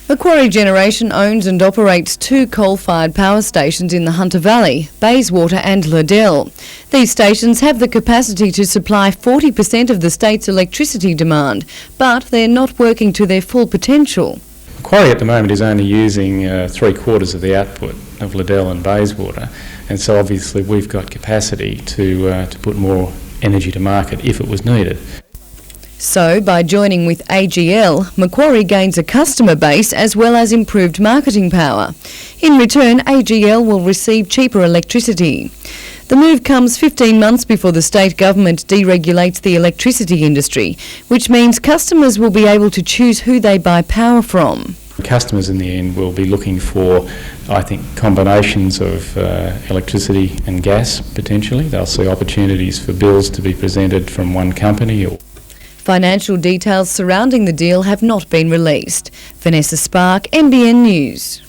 Macquarie Generation owns and operates 2 coal-fired power stations in the Hunter Valley, Bayswater and Liddell. These stations have the capacity to supply 40% of the state's electricity demand, but they're not working to their full potential. Macquarie at the moment is only using 3/4 of the output of Liddell and Bayswater, and so obviously we've got capacity to put more energy to market if it was needed. So, by joining with AGL, Macquarie gains a customer base as well as improved marketing power. In return, AGL will receive cheaper electricity. The move comes 15 months before the state government deregulates the electricity industry, which means customers will be able to choose who they buy power from. Customers in the end will be looking for, I think, combinations of electricity and gas potentially. They'll see opportunities for bills to be presented from one company. Financial details surrounding the deal have not been released. Vanessa Spark, NBN News.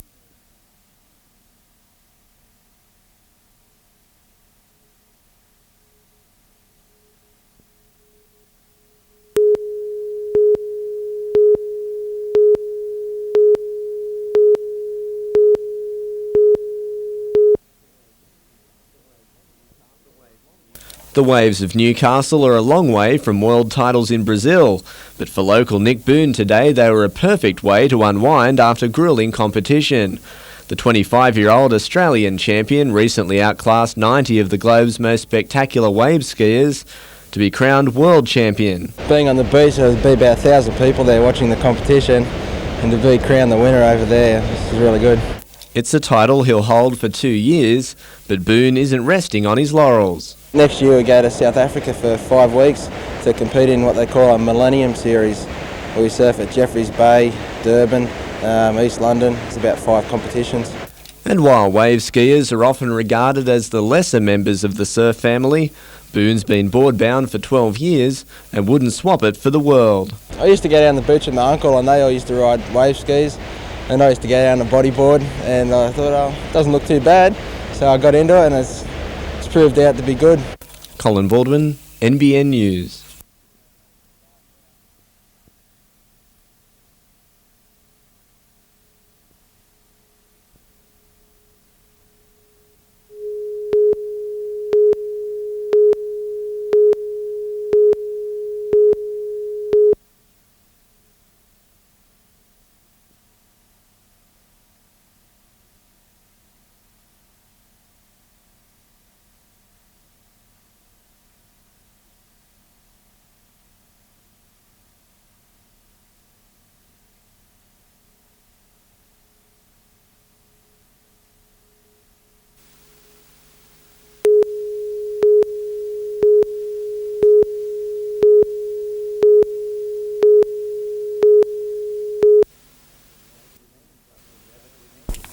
The Waves of Newcastle are a long way from world titles in Brazil, but for local Nick Boone today they were a perfect way to unwind after gruelling competition. The 25-year-old Australian champion recently outclassed 90 of the globe's most spectacular wave skiers to be crowned world champion. Being on the beach, there'll be about 1,000 people there watching the competition, and to be crowned the winner over there, this is really good. It's a title he'll hold for 2 years, but Boone isn't resting on his laurels. Next year we go to South Africa for 5 weeks to compete in what they call a Millennium Series, where we surf at Jeffreys Bay, Durban, East London. It's about 5 competitions. And while wave skiers are often regarded as the lesser members of the surf family, Boone's been board-bound for 12 years and wouldn't swap it for the world. I used to go down the beach with my uncle and they all used to ride wave skis, and I used to go down the bodyboard, and I thought, oh, it doesn't look too bad, so I got into it and it's proved out to be good. Colin Baldwin, NBN News.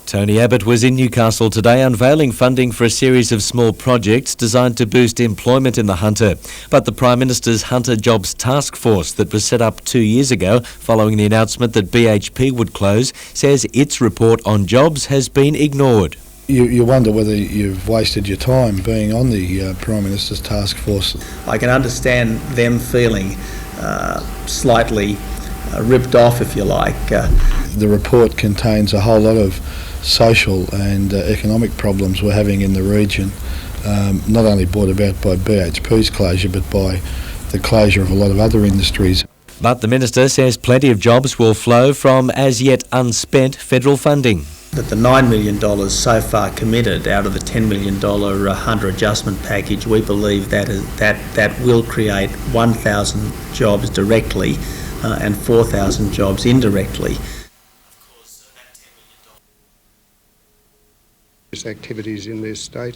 Tony Abbott was in Newcastle today unveiling funding for a series of small projects designed to boost employment in the Hunter. But the Prime Minister's Hunter Jobs Task Force that was set up 2 years ago following the announcement that BHP would close says its report on jobs has been ignored. You wonder whether you've wasted your time being on the Prime Minister's Task Force. I can understand them feeling slightly ripped off, if you like. The report contains a whole lot of social and economic problems we're having in the region, not only brought about by BHP's closure but by the closure of a lot of other industries. But the Minister says plenty of jobs will flow from as yet unspent federal funding. That the $9 million so far committed out of the $10 million Hunter adjustment package, we believe that will create 1,000 jobs directly and 4,000 jobs indirectly. Activities in this state.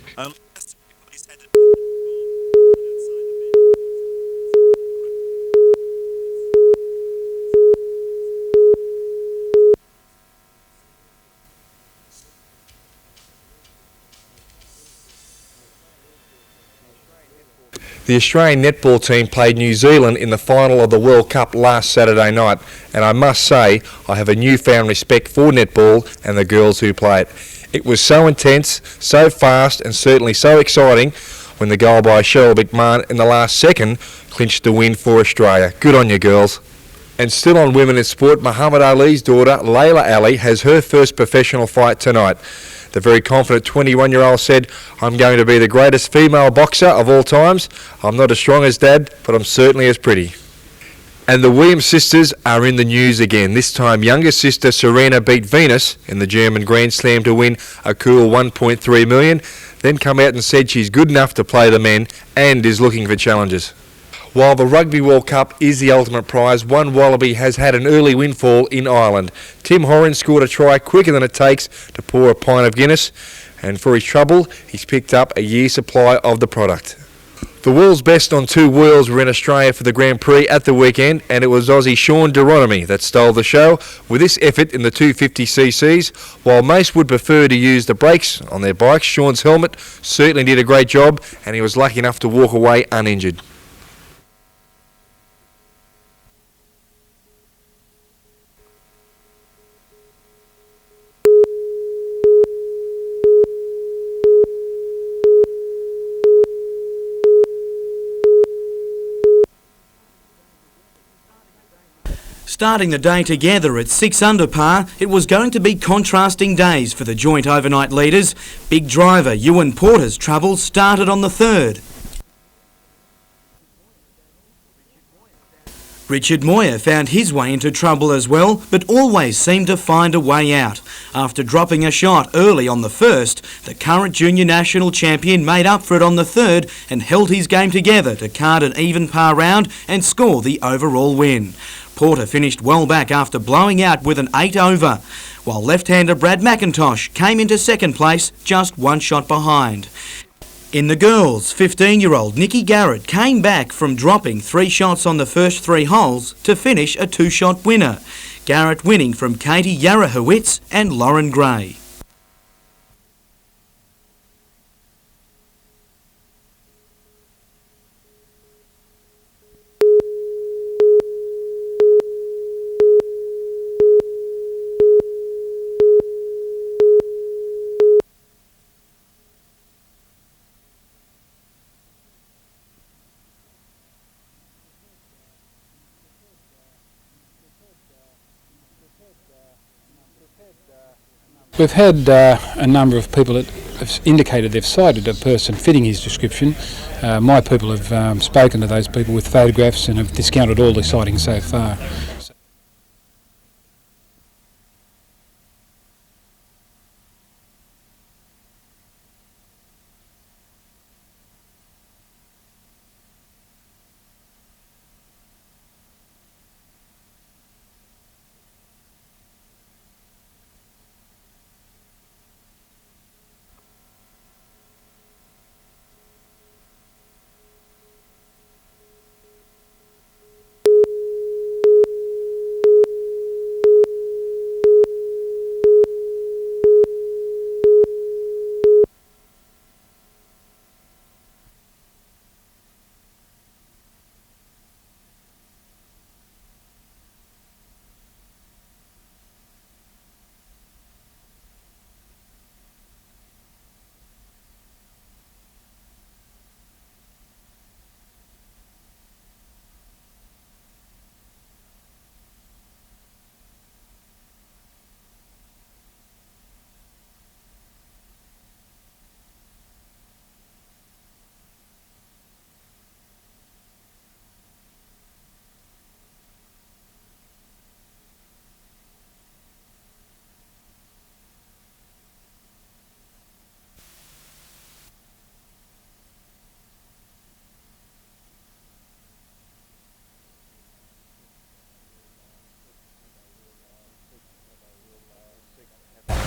The Australian netball team played New Zealand in the final of the World Cup last Saturday night, and I must say I have a newfound respect for netball and the girls who play it. It was so intense, so fast and certainly so exciting when the goal by Cheryl McMahon in the last second clinched the win for Australia. Good on you girls. And still on women in sport, Muhammad Ali's daughter, Layla Ali, has her first professional fight tonight. The very confident 21-year-old said, "I'm going to be the greatest female boxer of all times. I'm not as strong as Dad, but I'm certainly as pretty." And the Williams sisters are in the news again. This time, younger sister Serena beat Venus in the German Grand Slam to win a cool $1.3 million, then come out and said she's good enough to play the men and is looking for challenges. While the Rugby World Cup is the ultimate prize, one Wallaby has had an early windfall in Ireland. Tim Horan scored a try quicker than it takes to pour a pint of Guinness, and for his trouble, he's picked up a year's supply of the product. The world's best on two wheels were in Australia for the Grand Prix at the weekend, and it was Aussie Sean Geronimi that stole the show with this effort in the 250cc's. While most would prefer to use the brakes on their bikes, Sean's helmet certainly did a great job, and he was lucky enough to walk away uninjured. Starting the day together at 6 under par, it was going to be contrasting days for the joint overnight leaders. Big driver Ewan Porter's troubles started on the third. Richard Moyer found his way into trouble as well, but always seemed to find a way out. After dropping a shot early on the first, the current junior national champion made up for it on the third and held his game together to card an even par round and score the overall win. Porter finished well back after blowing out with an 8 over, while left-hander Brad McIntosh came into second place just one shot behind. In the girls, 15-year-old Nikki Garrett came back from dropping 3 shots on the first 3 holes to finish a 2-shot winner. Garrett winning from Katie Yarahowitz and Lauren Gray. We've had a number of people that have indicated they've sighted a person fitting his description. My people have spoken to those people with photographs and have discounted all the sightings so far.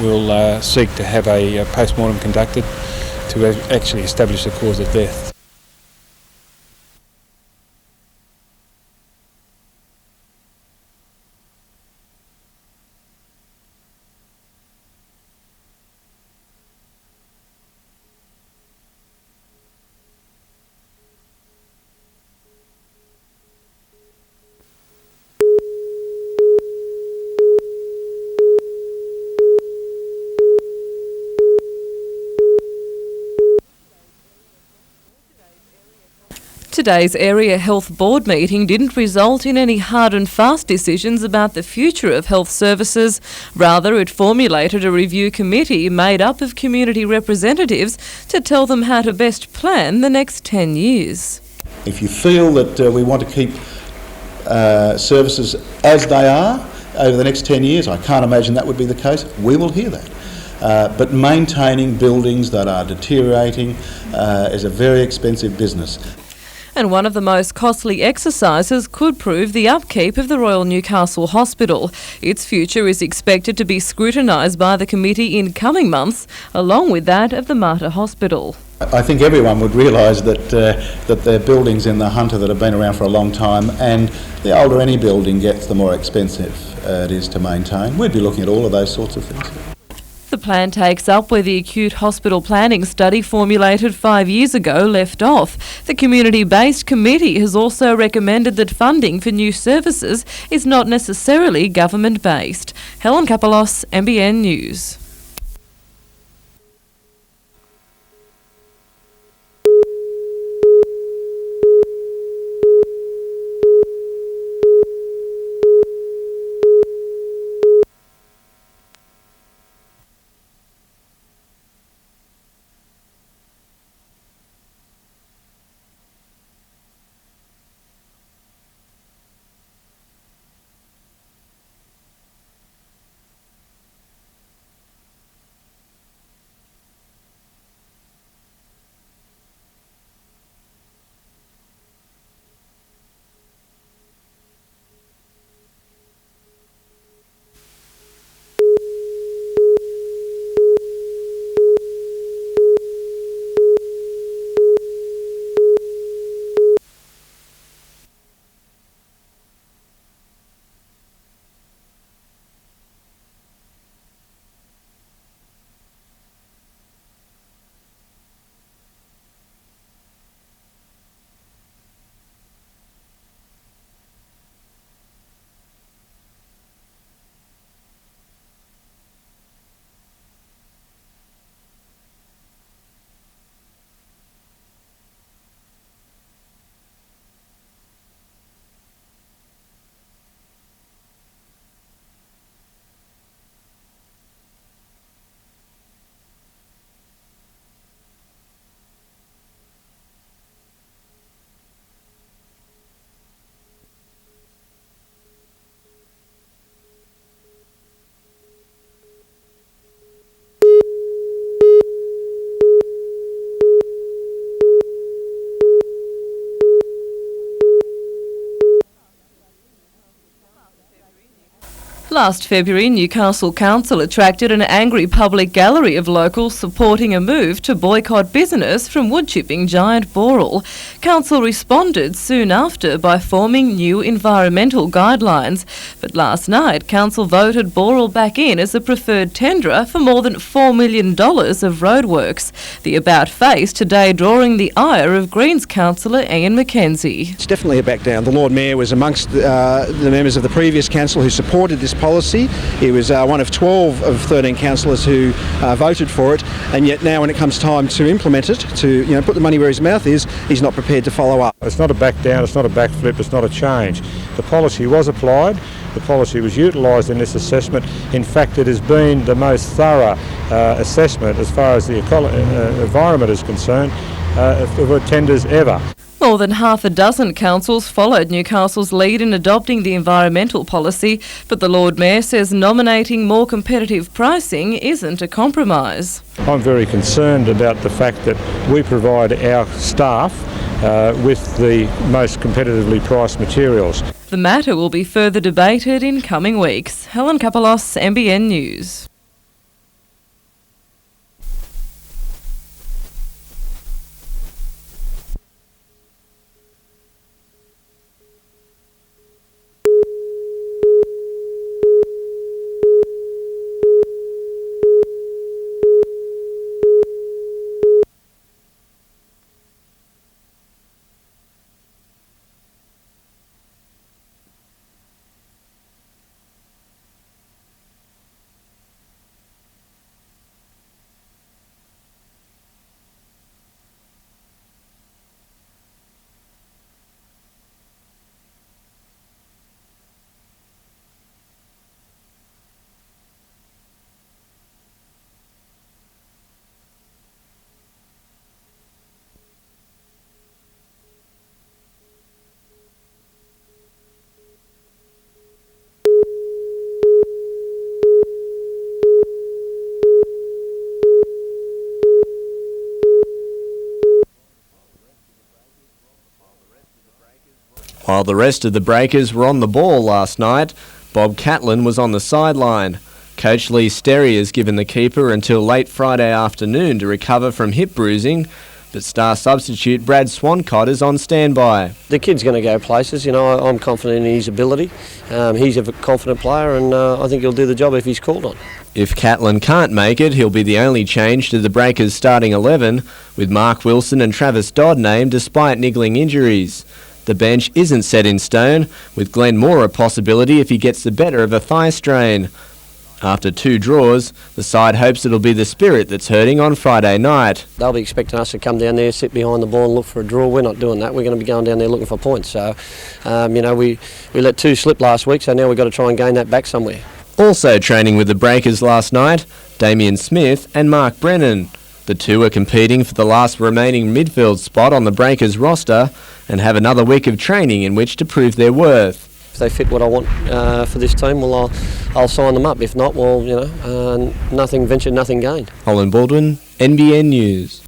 We'll seek to have a post-mortem conducted to actually establish the cause of death. Today's Area Health Board meeting didn't result in any hard and fast decisions about the future of health services. Rather, it formulated a review committee made up of community representatives to tell them how to best plan the next 10 years. If you feel that we want to keep services as they are over the next 10 years, I can't imagine that would be the case, we will hear that. But maintaining buildings that are deteriorating is a very expensive business. And one of the most costly exercises could prove the upkeep of the Royal Newcastle Hospital. Its future is expected to be scrutinised by the committee in coming months, along with that of the Mater Hospital. I think everyone would realise that there are buildings in the Hunter that have been around for a long time, and the older any building gets, the more expensive it is to maintain. We'd be looking at all of those sorts of things. The plan takes up where the acute hospital planning study formulated 5 years ago left off. The community-based committee has also recommended that funding for new services is not necessarily government-based. Helen Kapalos, NBN News. Last February, Newcastle Council attracted an angry public gallery of locals supporting a move to boycott business from woodchipping giant Boral. Council responded soon after by forming new environmental guidelines. But last night, Council voted Boral back in as a preferred tenderer for more than $4 million of roadworks. The about face today drawing the ire of Greens councillor Ian McKenzie. It's definitely a back down. The Lord Mayor was amongst the members of the previous council who supported this policy. He was one of 12 of 13 councillors who voted for it, and yet now when it comes time to implement it, to put the money where his mouth is, he's not prepared to follow up. It's not a back down, it's not a backflip, it's not a change. The policy was applied, the policy was utilised in this assessment. In fact, it has been the most thorough assessment as far as the environment is concerned of tenders ever. More than half a dozen councils followed Newcastle's lead in adopting the environmental policy, but the Lord Mayor says nominating more competitive pricing isn't a compromise. I'm very concerned about the fact that we provide our staff with the most competitively priced materials. The matter will be further debated in coming weeks. Helen Kapalos, NBN News. While the rest of the Breakers were on the ball last night, Bob Catlin was on the sideline. Coach Lee Sterry has given the keeper until late Friday afternoon to recover from hip bruising, but star substitute Brad Swancott is on standby. The kid's going to go places, I'm confident in his ability. He's a confident player and I think he'll do the job if he's called on. If Catlin can't make it, he'll be the only change to the Breakers' starting 11, with Mark Wilson and Travis Dodd named despite niggling injuries. The bench isn't set in stone, with Glenn Moore a possibility if he gets the better of a thigh strain. After 2 draws, the side hopes it'll be the Spirit that's hurting on Friday night. They'll be expecting us to come down there, sit behind the ball and look for a draw. We're not doing that. We're going to be going down there looking for points. So, we let 2 slip last week, so now we've got to try and gain that back somewhere. Also training with the Breakers last night, Damien Smith and Mark Brennan. The two are competing for the last remaining midfield spot on the Breakers roster and have another week of training in which to prove their worth. If they fit what I want for this team, well, I'll sign them up. If not, well, nothing ventured, nothing gained. Holland Baldwin, NBN News.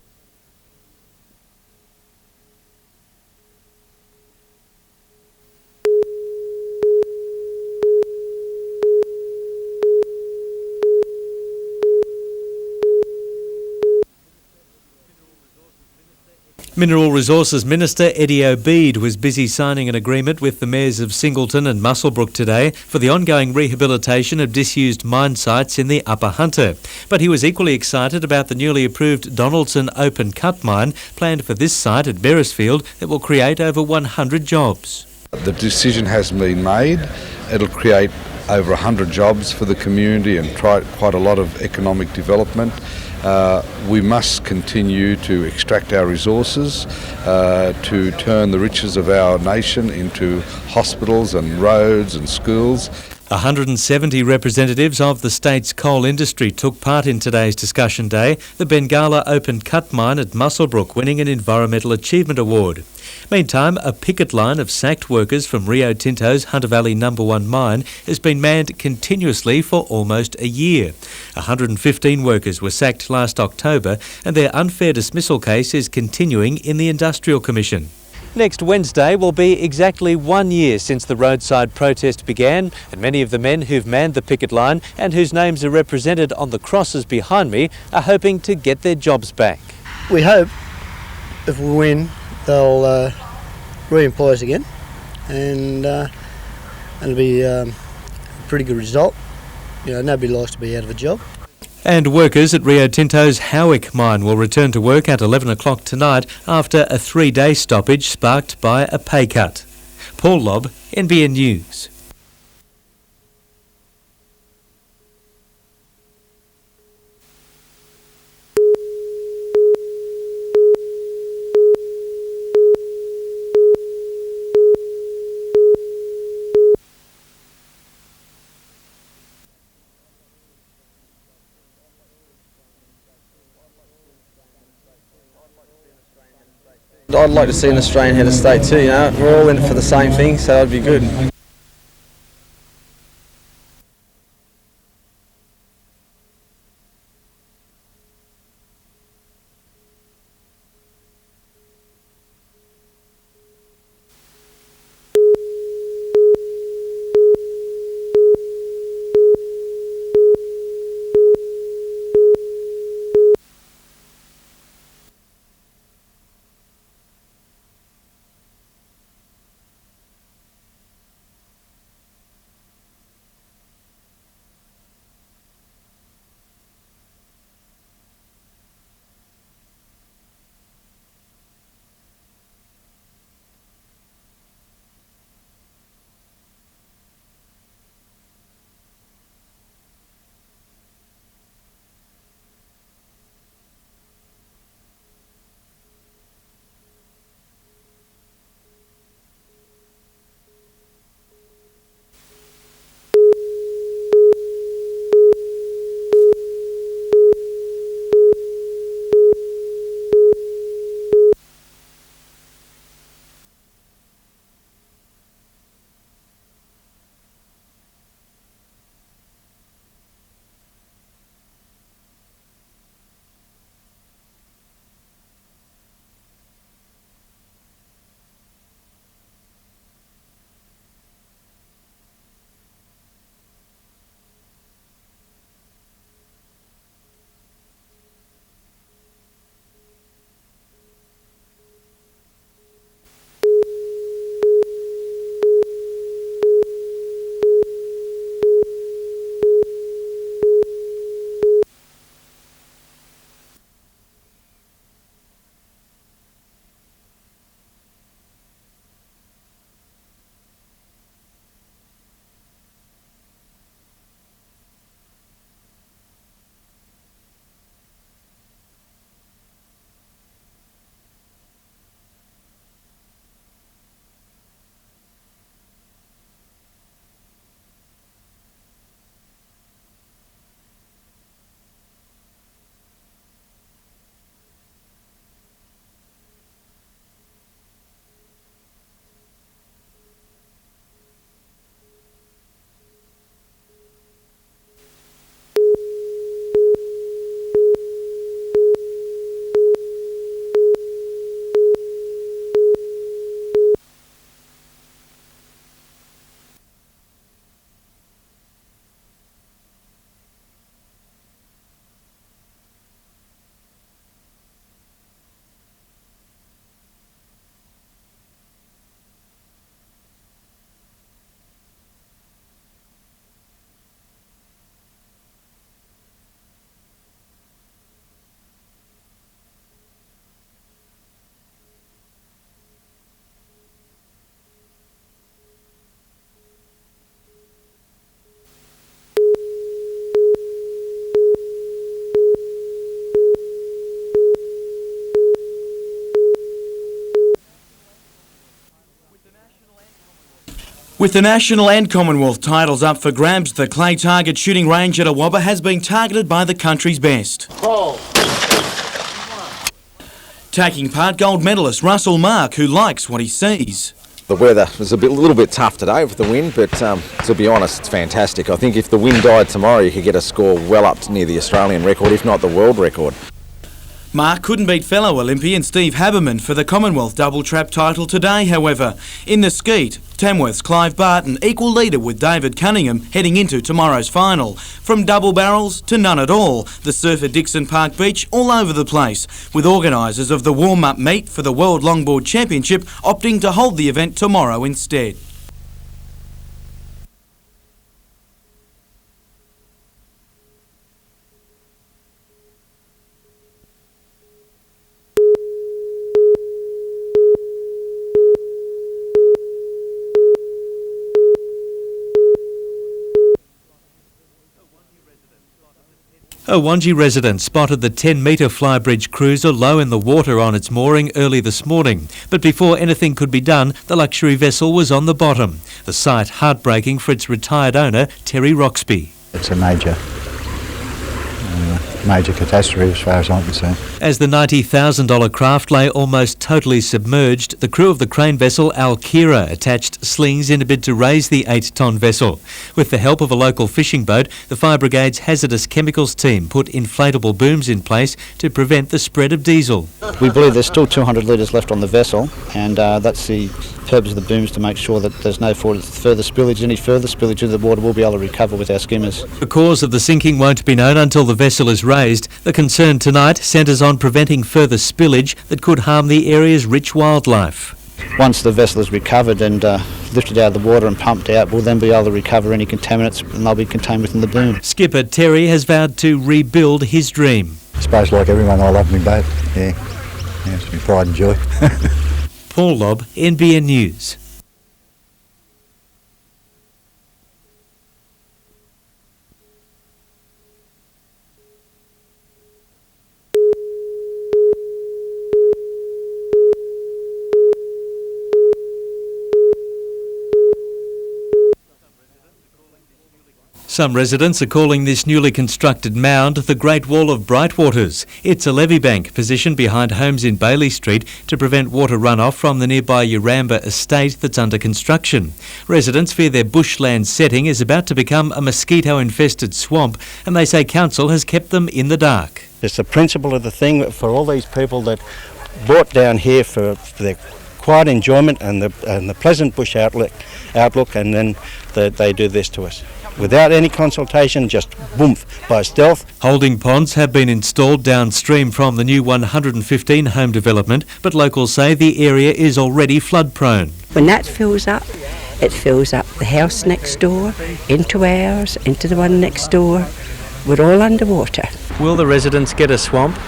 Mineral Resources Minister Eddie Obeid was busy signing an agreement with the mayors of Singleton and Muswellbrook today for the ongoing rehabilitation of disused mine sites in the Upper Hunter. But he was equally excited about the newly approved Donaldson open cut mine planned for this site at Beresfield that will create over 100 jobs. The decision has been made. It'll create over 100 jobs for the community and quite a lot of economic development. We must continue to extract our resources, to turn the riches of our nation into hospitals and roads and schools. 170 representatives of the state's coal industry took part in today's discussion day, the Bengala open cut mine at Muswellbrook winning an Environmental Achievement Award. Meantime, a picket line of sacked workers from Rio Tinto's Hunter Valley No. 1 mine has been manned continuously for almost a year. 115 workers were sacked last October and their unfair dismissal case is continuing in the Industrial Commission. Next Wednesday will be exactly 1 year since the roadside protest began, and many of the men who've manned the picket line and whose names are represented on the crosses behind me are hoping to get their jobs back. We hope if we win they'll re-employ us again, and it'll be a pretty good result. Nobody likes to be out of a job. And workers at Rio Tinto's Howick mine will return to work at 11 o'clock tonight after a 3-day stoppage sparked by a pay cut. Paul Lobb, NBN News. I'd like to see an Australian head of state too, We're all in it for the same thing, so that'd be good. With the national and Commonwealth titles up for grabs, the clay target shooting range at Awabba has been targeted by the country's best. Taking part, gold medalist Russell Mark, who likes what he sees. The weather was a little bit tough today with the wind, but to be honest, it's fantastic. I think if the wind died tomorrow, you could get a score well up to near the Australian record, if not the world record. Mark couldn't beat fellow Olympian Steve Haberman for the Commonwealth double trap title today, however. In the skeet, Tamworth's Clive Barton equal leader with David Cunningham heading into tomorrow's final. From double barrels to none at all, the surf at Dixon Park Beach all over the place, with organisers of the warm-up meet for the World Longboard Championship opting to hold the event tomorrow instead. A Wangi resident spotted the 10-metre flybridge cruiser low in the water on its mooring early this morning. But before anything could be done, the luxury vessel was on the bottom. The sight heartbreaking for its retired owner, Terry Roxby. It's a major catastrophe as far as I'm concerned. As the $90,000 craft lay almost totally submerged, the crew of the crane vessel Alkira attached slings in a bid to raise the 8-tonne vessel. With the help of a local fishing boat, the Fire Brigade's hazardous chemicals team put inflatable booms in place to prevent the spread of diesel. We believe there's still 200 litres left on the vessel, and that's the purpose of the booms, to make sure that there's no further spillage. Any further spillage into the water will be able to recover with our skimmers. The cause of the sinking won't be known until the vessel is raised. The concern tonight centres on preventing further spillage that could harm the area's rich wildlife. Once the vessel is recovered and lifted out of the water and pumped out, we'll then be able to recover any contaminants, and they'll be contained within the boom. Skipper Terry has vowed to rebuild his dream. I suppose, like everyone, I love my boat. Yeah, it's my pride and joy. Paul Lobb, NBN News. Some residents are calling this newly constructed mound the Great Wall of Brightwaters. It's a levee bank positioned behind homes in Bailey Street to prevent water runoff from the nearby Uramba estate that's under construction. Residents fear their bushland setting is about to become a mosquito-infested swamp, and they say council has kept them in the dark. It's the principle of the thing for all these people that brought down here for their quiet enjoyment and the pleasant bush outlook, and then they do this to us. Without any consultation, just boom, by stealth. Holding ponds have been installed downstream from the new 115 home development, but locals say the area is already flood prone. When that fills up, it fills up the house next door, into ours, into the one next door. We're all underwater. Will the residents get a swamp?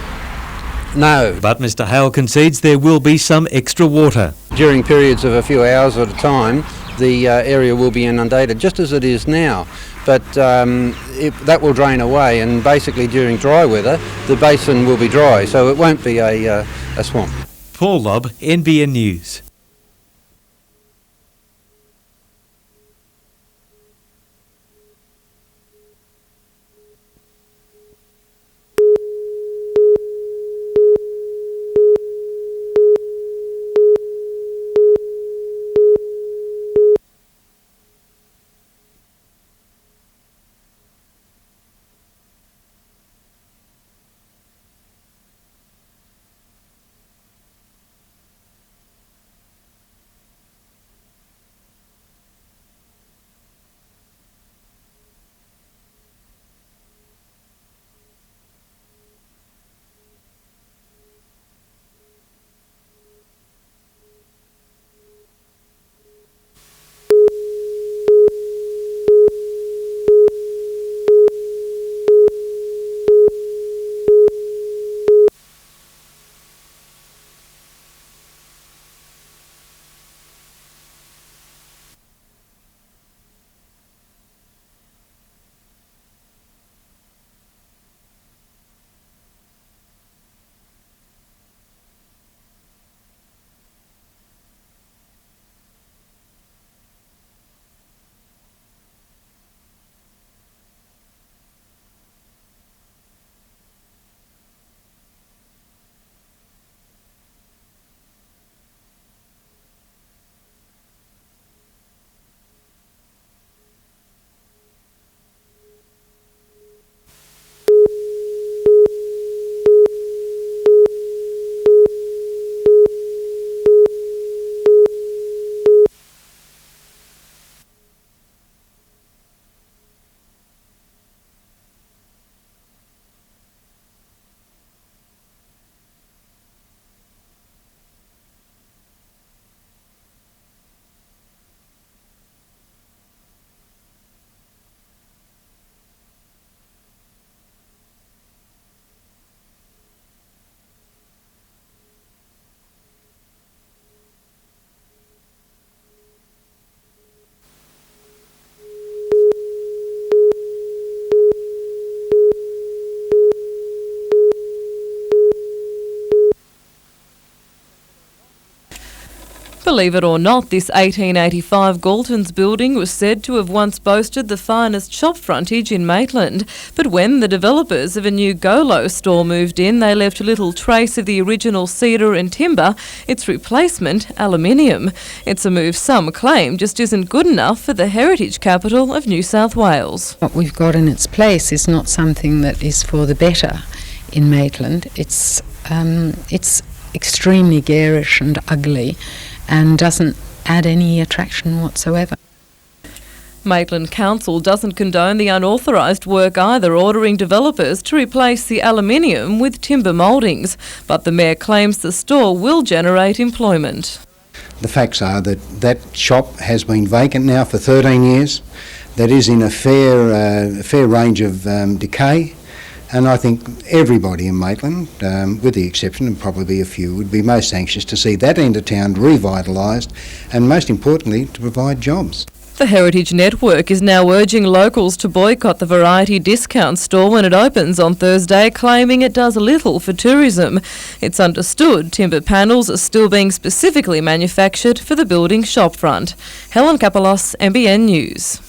No. But Mr Hale concedes there will be some extra water. During periods of a few hours at a time, the area will be inundated, just as it is now. But that will drain away, and basically during dry weather, the basin will be dry, so it won't be a swamp. Paul Lobb, NBN News. Believe it or not, this 1885 Galton's building was said to have once boasted the finest shop frontage in Maitland, but when the developers of a new Golo store moved in, they left little trace of the original cedar and timber, its replacement aluminium. It's a move some claim just isn't good enough for the heritage capital of New South Wales. What we've got in its place is not something that is for the better in Maitland. It's extremely garish and ugly and doesn't add any attraction whatsoever. Maitland Council doesn't condone the unauthorised work either, ordering developers to replace the aluminium with timber mouldings, but the Mayor claims the store will generate employment. The facts are that that shop has been vacant now for 13 years. That is in a fair range of decay. And I think everybody in Maitland, with the exception of probably a few, would be most anxious to see that end of town revitalised and, most importantly, to provide jobs. The Heritage Network is now urging locals to boycott the Variety Discount store when it opens on Thursday, claiming it does little for tourism. It's understood timber panels are still being specifically manufactured for the building shopfront. Helen Kapalos, NBN News.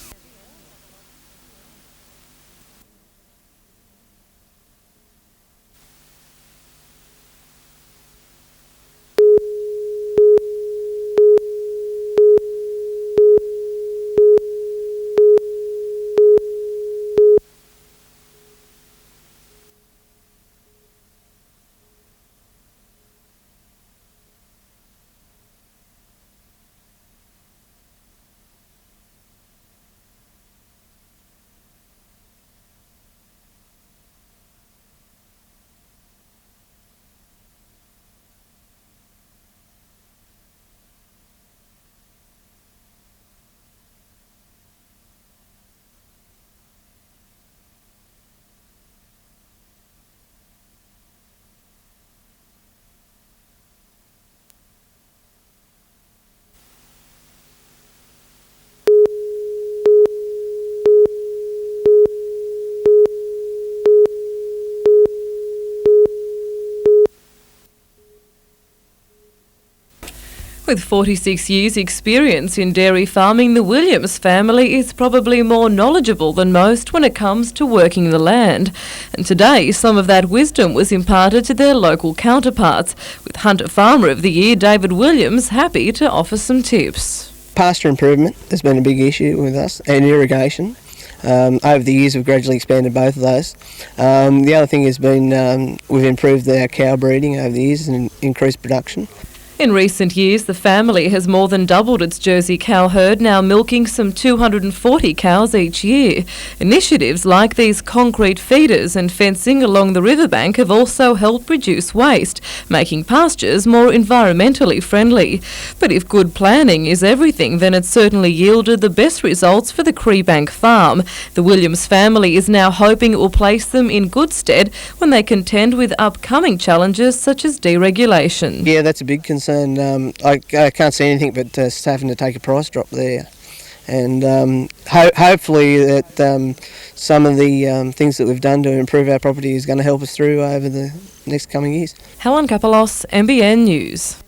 With 46 years' experience in dairy farming, the Williams family is probably more knowledgeable than most when it comes to working the land. And today, some of that wisdom was imparted to their local counterparts, with Hunter Farmer of the Year David Williams happy to offer some tips. Pasture improvement has been a big issue with us, and irrigation. Over the years we've gradually expanded both of those. The other thing has been we've improved our cow breeding over the years and increased production. In recent years, the family has more than doubled its Jersey cow herd, now milking some 240 cows each year. Initiatives like these concrete feeders and fencing along the riverbank have also helped reduce waste, making pastures more environmentally friendly. But if good planning is everything, then it's certainly yielded the best results for the Creebank farm. The Williams family is now hoping it will place them in good stead when they contend with upcoming challenges such as deregulation. Yeah, that's a big concern. I can't see anything but having to take a price drop there, and hopefully that some of the things that we've done to improve our property is going to help us through over the next coming years. Helen Kapalos, NBN News.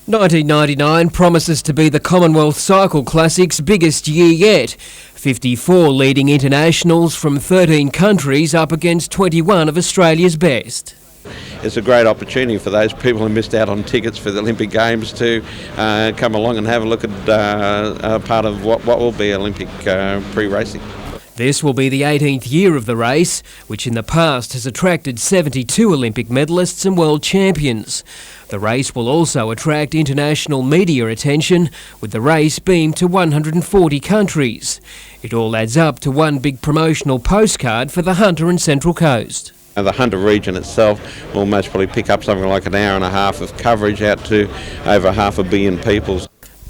$1999 promises to be the Commonwealth Cycle Classic's biggest year yet. 54 leading internationals from 13 countries up against 21 of Australia's best. It's a great opportunity for those people who missed out on tickets for the Olympic Games to come along and have a look at part of what will be Olympic pre-racing. This will be the 18th year of the race, which in the past has attracted 72 Olympic medalists and world champions. The race will also attract international media attention, with the race beamed to 140 countries. It all adds up to one big promotional postcard for the Hunter and Central Coast. The Hunter region itself will most probably pick up something like an hour and a half of coverage out to over 500 million people.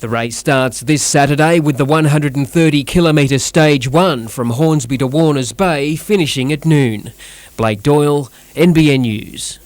The race starts this Saturday with the 130-kilometre Stage 1 from Hornsby to Warners Bay finishing at noon. Blake Doyle, NBN News.